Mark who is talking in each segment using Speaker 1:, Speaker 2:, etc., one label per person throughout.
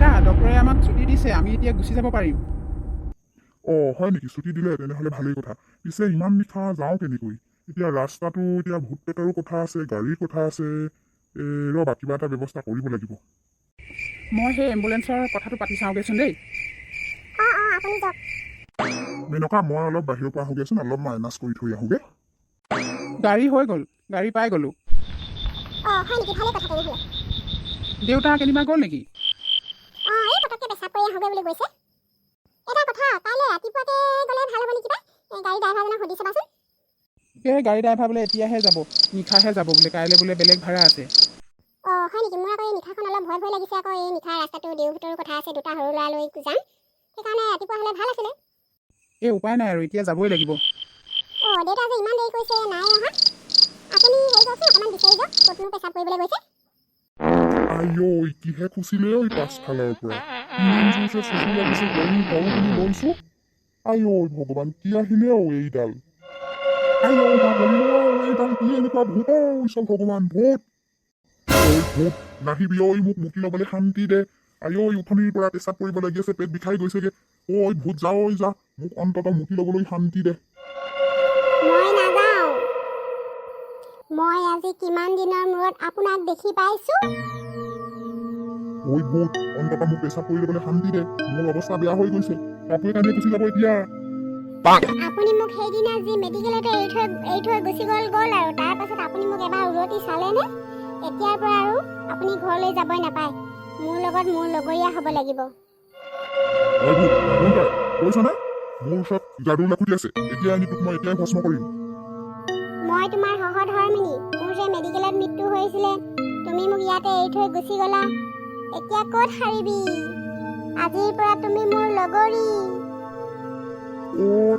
Speaker 1: দেউতা ডক্টৰে আমাক ছুটি দিছে, আমি এতিয়া গুচি যাব পাৰিম।
Speaker 2: হয় নেকি? ছুটি দিলে তেনেহ'লে ভালেই কথা। পিছে ইমান নিশা যাওঁ কেনেকৈ? এতিয়া ৰাস্তাটো এতিয়া ভূত পেটৰো কথা আছে, গাড়ীৰ কথা আছে। ৰ'বা, কিবা এটা ব্যৱস্থা কৰিব লাগিব।
Speaker 1: মই সেই এম্বুলেঞ্চৰ কথাটো পাতি চাওঁগৈচোন দেই।
Speaker 3: আপুনি যাওক।
Speaker 2: মেনকা, মই অলপ বাহিৰৰ পৰা আহোগৈচোন, অলপ মাইনাছ কৰি থৈ আহোগৈ।
Speaker 1: গাড়ী হৈ গ'ল, গাড়ী পাই গ'লোঁ।
Speaker 3: হয় নেকি? ভালে কথা তেনেহ'লে।
Speaker 1: দেউতা কেনিবা গ'ল নেকি?
Speaker 3: এই পটককৈ পেচাব কৰি আহোগৈ বুলি কৈছে। এটা কথা, কাইলৈ ৰাতিপুৱাতে গ'লে ভাল হ'ব নেকি বা? গাড়ী ড্ৰাইভাৰজনক সুধি চাবাচোন।
Speaker 1: সেই গাড়ী ড্ৰাইভাৰ বোলে এতিয়াহে যাব, নিশাহে যাব বোলে, কাইলৈ বোলে বেলেগ ভাড়া আছে।
Speaker 3: হয় নেকি? মোৰ আকৌ এই নিশাখন অলপ ভয় ভয় লাগিছে আকৌ। এই নিশা ৰাস্তাটো দেওভূতৰো কথা আছে, দুটা সৰু ল'ৰা লৈ যাম। সেইকাৰণে ৰাতিপুৱা হ'লে ভাল আছিলে।
Speaker 1: এই উপায় নাই আৰু, এতিয়া যাবই লাগিব।
Speaker 3: দেউতা যে ইমান দেৰি কৰিছে, নাই অহা। আপুনি হেৰি কৰকচোন, অকণমান বিচাৰি যাওক, ক'তনো পেচাব কৰিবলৈ গৈছে।
Speaker 2: কিহে খুচিলে পাছফালৰ পৰা? ইমান জোৰছে চকু লাগিছে, গৰম কৰো বুলি লৈছো। ভগৱান, কি আহিলে এইডাল? এইডাল কি এনেকুৱা ভূত? ঈশ্বৰ ভগৱান, ভূত! ভূত নাহিবি, মোক মুতি ল'বলৈ শান্তি দে। উঠনিৰ পৰা পেচাব কৰিব লাগি আছে, পেট বিষাই গৈছেগে। ভূত যা, যা, মোক অন্ততঃ মুতি ল'বলৈ শান্তি দে।
Speaker 3: মই নাযাওঁ। মই আজি কিমান দিনৰ মূৰত আপোনাক দেখি পাইছো।
Speaker 2: ভূত, অন্ততঃ মোক পেচাব কৰি ল'বলৈ শান্তি দে। মোৰ অৱস্থা বেয়া হৈ গৈছে, কাপোৰে কানিয়ে গুচি যাব এতিয়া।
Speaker 3: আপুনি মোক সেইদিনা যি মেডিকেলতে এৰি থৈ গুচি গ'ল আৰু তাৰ পাছত আপুনি মোক এবাৰ উলটি চালেনে? এতিয়াৰ পৰা আৰু আপুনি ঘৰলৈ যাবই নাপায়। মোৰ লগত মোৰ লগৰীয়া হ'ব লাগিব।
Speaker 2: কৈছনে? মোৰ ওচৰত যাদুৰ লাখুটি আছে, এতিয়া আনি তোক মই এতিয়াই ভস্ম কৰিম।
Speaker 3: মই তোমাৰ সহধৰ্মিনী। মোৰ যে মেডিকেলত মৃত্যু হৈছিলে, তুমি মোক ইয়াতে এৰি থৈ গুচি গ'লা। এতিয়া ক'ত সাৰিবি? আজিৰ পৰা তুমি মোৰ লগৰী।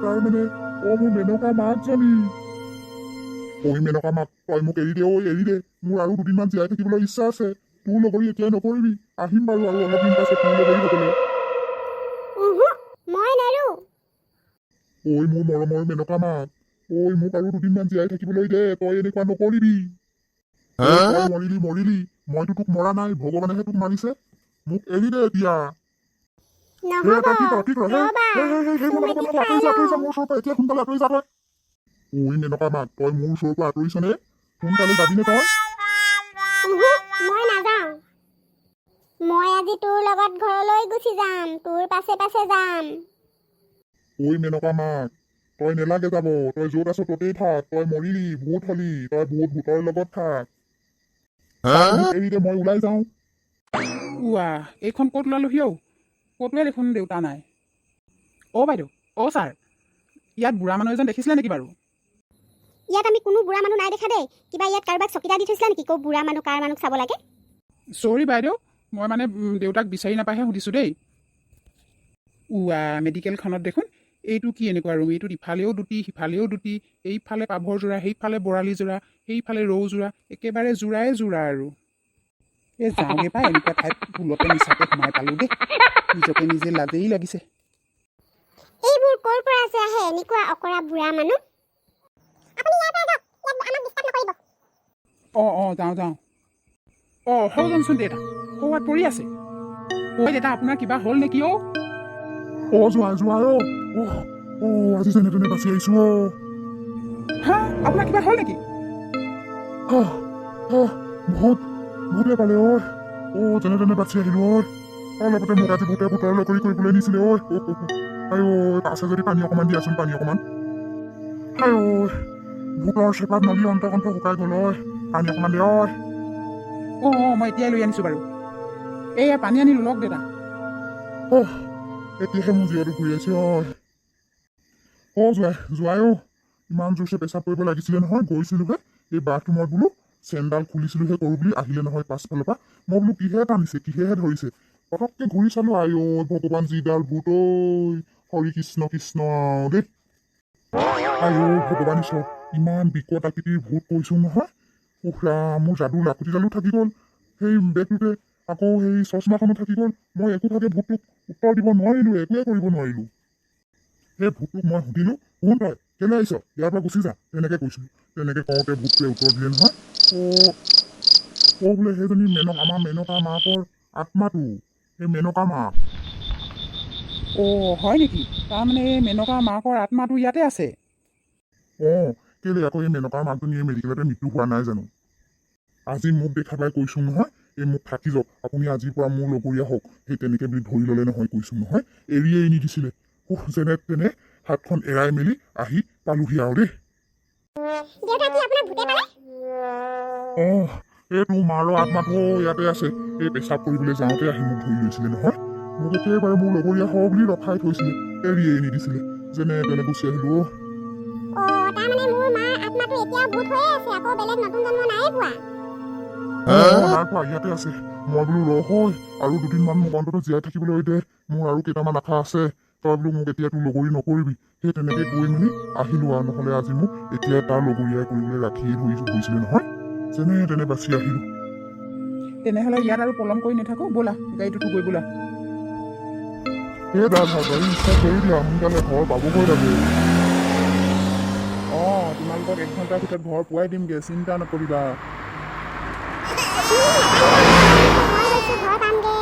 Speaker 2: তাৰমানে মোৰ মেনকা মাকজনী। মেনকা মাক, তই মোক এৰি দে, এৰি দে। মোৰ আৰু দুদিনমান জীয়াই থাকিবলৈ ইচ্ছা আছে। তোৰ লগৰী এতিয়াই নকৰিবি। আহিম বাৰু আৰু অলপ দিন পাছত তোৰ লগৰী হ'বলৈ।
Speaker 3: মই নেৰো।
Speaker 2: মোৰ মৰমৰ মেনকা মাক, মোক আৰু দুদিনমান জীয়াই থাকিবলৈ দে। তই এনেকুৱা নকৰিবি। তই মৰিলি। মইতো তোক মৰা নাই, ভগৱানেহে তোক মাৰিছে। মোক এৰি দে এতিয়া। মেনকা মাক, তই মোৰ ওচৰৰ পৰা আঁতৰিছনে? সোনকালে যাবিনে তই?
Speaker 3: মই নাযাওঁ। মই আজি তোৰ লগত ঘৰলৈ গুচি যাম, তোৰ পাছে পাছে যাম।
Speaker 2: মেনকা মাক, তই নেলাগে যাব। তই য'ত আছ ততেই থাক। তই মৰিলি, ভূত হলি, তই ভূতৰ লগত থাক। এৰি দে, মই ওলাই যাওঁ।
Speaker 1: এইখন ক'ত ওলালোহি ঔ? ক'তোৱে দেখোন দেউতা নাই। বাইদেউ, ছাৰ, ইয়াত বুঢ়া মানুহ এজন দেখিছিলে নেকি বাৰু?
Speaker 3: ইয়াত আমি কোনো বুঢ়া মানুহ নাই দেখা দেই। কিবা ইয়াত কাৰোবাক চকীদাৰ দি থৈছিলা নেকি? বুঢ়া মানুহ কাৰ মানুহ চাব লাগে?
Speaker 1: চৰি বাইদেউ, মই মানে দেউতাক বিচাৰি নাপায়হে সুধিছোঁ দেই। মেডিকেলখনত দেখোন এইটো কি এনেকুৱা ৰুম? এইটোত ইফালেও দুটি, সিফালেও দুটি, এইফালে পাভৰ যোৰা, সেইফালে বৰালি যোৰা, সেইফালে ৰৌ যোৰা, একেবাৰে যোৰা আৰু। যাওঁগে পাই, এনেকুৱা ঠাইত ভুলতে মিছাতে সোমাই পালোঁ দেই। নিজকে নিজে লাজেই লাগিছে।
Speaker 3: এইবোৰ ক'ৰ পৰা যে আহে এনেকুৱা অকৰা বুঢ়া মানুহ? আপুনি ইয়াৰ পৰা যাওক, ইয়াত আমাক ডিষ্টাৰ্ব নকৰিব।
Speaker 1: যাওঁ। সৌজনচোন দেউতা, সৌৱাত পৰি আছে। দেউতা, আপোনাৰ কিবা হ'ল নেকি অ'?
Speaker 2: আজি যেনে তেনে বাচি আহিছো।
Speaker 1: আপোনাৰ কিবা হ'ল নেকি?
Speaker 2: ভূতে পালে যেনে তেনে বাচি আহিলো। অলপতে মোক আজি ভূতে ভূতৰ লগৰী কৰিবলৈ নিছিলে। আছে যদি পানী অকণমান দিয়াচোন, পানী অকণমান। ভূতৰ চেপাত নলী অন্তকণ্ঠ শুকাই গ'ল। পানী অকণমান দে।
Speaker 1: মই এতিয়াই লৈ আনিছোঁ বাৰু। এয়া পানী আনিলোঁ, লওক দেউতা।
Speaker 2: এতিয়াহে মোৰ জীৱাটো ঘূৰি আছে। যোৱাই ইমান জোৰছে পেচাব কৰিব লাগিছিলে নহয়। গৈছিলোহে এই বাথৰুমত, বোলো চেণ্ডাল খুলিছিলোহে কৰো বুলি, আহিলে নহয় পাছফালৰ পৰা। মই বোলো কিহে টানিছে, কিহেহে ধৰিছে। পটককে ঘূৰি চালো, ভগৱান, যিডাল ভূত! হৰি কৃষ্ণ কৃষ্ণ দেই। ভগৱান ঈশ্বৰ, ইমান বিকট আকৃতিৰ ভূত কৈছো নহয়। মোৰ যাদু লাখুটিডালো থাকি গ'ল সেই বেগটোতে, আকৌ সেই চশমাখনো থাকি গ'ল। মই একোভাগে ভূতটোক উত্তৰ দিব নোৱাৰিলো, একোৱে কৰিব নোৱাৰিলো। সেই ভূতটোক মই সুধিলো, কোন তই, কেলে আহিছ, ইয়াৰ পৰা গুচি যা, তেনেকে কৈছিলো। তেনেকে কওঁতে ভূতটোৱে উত্তৰ দিলে নহয়, বোলে সেইজনী আমাৰ মেনকা মাকৰ আত্মাটো। এই মেনকা মাক।
Speaker 1: অ' হয় নেকি? তাৰমানে এই মেনকা মাকৰ আত্মাটো ইয়াতে আছে।
Speaker 2: কেলে আকৌ এই মেনকাৰ মাকজনীয়ে মেডিকেলতে মৃত্যু হোৱা নাই জানো? আজি মোক দেখা পাই কৈছো নহয়, এই মোক থাকি যাওক, আপুনি আজিৰ পৰা মোৰ লগৰীয়া হওক, সেই তেনেকে বুলি ধৰি ল'লে নহয়, কৈছো নহয়, এৰিয়েই নিদিছিলে। যেনে তেনে হাতখন এৰাই মেলি আহি পালোহি আৰু দেই।
Speaker 3: দেউতা কি আপোনাৰ ভূতে পালে?
Speaker 2: এই তোৰ মাৰৰ আত্মাটো ইয়াতে আছে। এই পেচাব কৰিবলৈ যাওঁতে আহি মোক ধৰি লৈছিলে নহয়, মোক একেবাৰে মোৰ লগৰীয়া হওক বুলি ৰখাই থৈছিলে, এৰিয়েই নিদিছিলে। যেনে তেনে গুচি আহিলো।
Speaker 3: তাৰমানে মোৰ মাৰ আত্মাটো এতিয়াও ভূত হৈয়ে আছে, আকৌ বেলেগ নতুন জন্ম নাই পোৱা।
Speaker 2: নাই পোৱা, ইয়াতে আছে। মই বোলো ৰহৈ আৰু 2 দিনমান মোক অন্তত জীয়াই থাকিবলৈ দে, মোৰ আৰু কেইটামান আশা আছে। তই বোলো মোক এতিয়া তোৰ লগৰী নকৰিবি। সেই তেনেকে কৈ মেলি আহিলো আৰু, নহ'লে আজি মোক এতিয়া তাৰ লগৰীয়াই কৰিবলৈ ৰাখিয়ে ধৰিছিলে নহয়, যেনে তেনে বাচি আহিলো।
Speaker 1: তেনেহ'লে ইয়াত আৰু পলম কৰি নাথাকো, ব'লা গাড়ীটোতো গৈ ব'লা।
Speaker 2: ড্ৰাইভাৰ গাড়ী ষ্টাৰ্ট কৰি দিয়া, সোনকালে ঘৰ পাবগৈ লাগে।
Speaker 1: তোমালোকক 1 ঘণ্টাৰ ভিতৰত ঘৰ পোৱাই দিমগৈ, চিন্তা নকৰিবা।
Speaker 3: ঘৰ পামগে।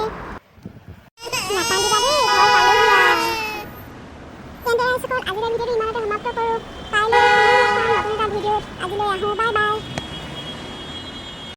Speaker 3: নাকান্দিবা দেই, ঘৰ পালোহি আৰু। তেন্তে আজিলৈ ভিডিঅ'টো ইমানতে সমাপ্ত কৰোঁ। কাইলৈ নতুন এটা ভিডিঅ'ত আজিলৈ আহোঁ। Bye bye.